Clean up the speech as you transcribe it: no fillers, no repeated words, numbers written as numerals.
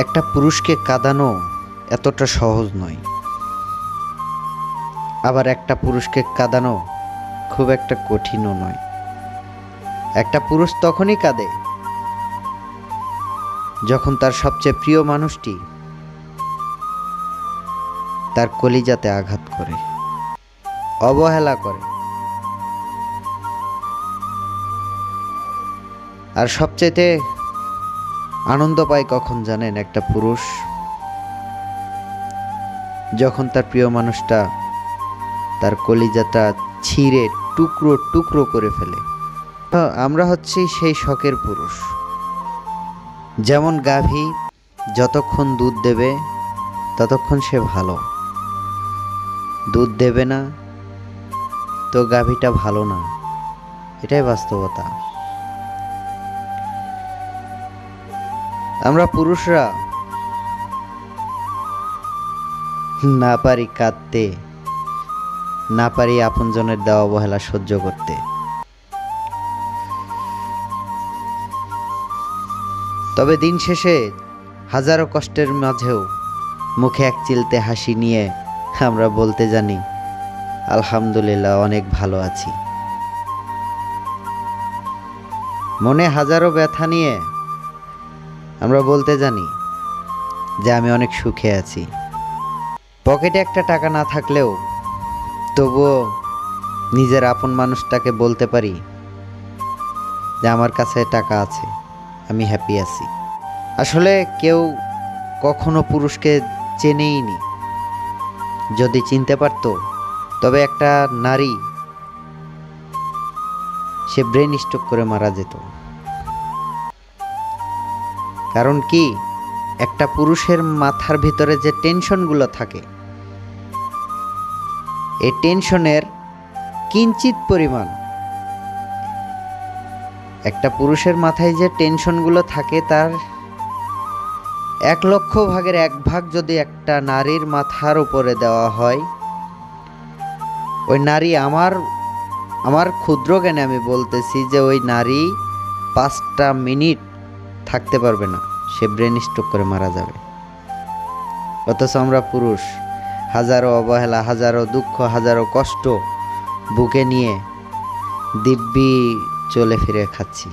একটা পুরুষকে কাঁদানো এতটা সহজ নয়, আবার একটা পুরুষকে কাঁদানো খুব একটা কঠিনও নয়। একটা পুরুষ তখনই কাঁদে যখন তার সবচেয়ে প্রিয় মানুষটি তার কলিজাতে আঘাত করে, অবহেলা করে। আর সবচেয়ে আনন্দ পায় কখন জানেন? একটা পুরুষ যখন তার প্রিয় মানুষটা তার কলিজাটা ছিঁড়ে টুকরো টুকরো করে ফেলে। আমরা হচ্ছি সেই শখের পুরুষ। যেমন গাভী যতক্ষণ দুধ দেবে ততক্ষণ সে ভালো, দুধ দেবে না তো গাভীটা ভালো না। এটাই বাস্তবতা। আমরা পুরুষরা না পারি কাঁদতে, না পারি আপনজনের দেওয়া অবহেলা সহ্য করতে। তবে দিন শেষে হাজারো কষ্টের মাঝেও মুখে এক চিলতে হাসি নিয়ে আমরা বলতে জানি, আলহামদুলিল্লাহ, অনেক ভালো আছি। মনে হাজারো ব্যথা নিয়ে আমরা বলতে জানি যে আমি অনেক সুখে আছি। পকেটে একটা টাকা না থাকলেও তবুও নিজের আপন মানুষটাকে বলতে পারি যে আমার কাছে টাকা আছে, আমি হ্যাপি আছি। আসলে কেউ কখনো পুরুষকে চেনেইনি। যদি চিনতে পারতো তবে একটা নারী সে ব্রেন স্ট্রোক করে মারা যেত। কারণ কি, একটা পুরুষের মাথার ভিতরে যে টেনশনগুলো থাকে, এই টেনশনের কিঞ্চিত পরিমাণ, একটা পুরুষের মাথায় যে টেনশনগুলো থাকে তার 1,00,000 ভাগের 1 ভাগ যদি একটা নারীর মাথার উপরে দেওয়া হয়, ওই নারী আমার ক্ষুদ্র জ্ঞানে আমি বলতেছি যে ওই নারী 5টা মিনিট থাকতে পারবে না, সে ব্রেন স্ট্রোক করে মারা যাবে। অথচ আমরা পুরুষ হাজারো অবহেলা, হাজারো দুঃখ, হাজারো কষ্ট বুকে নিয়ে দিব্যি চলে ফিরে খাচ্ছি।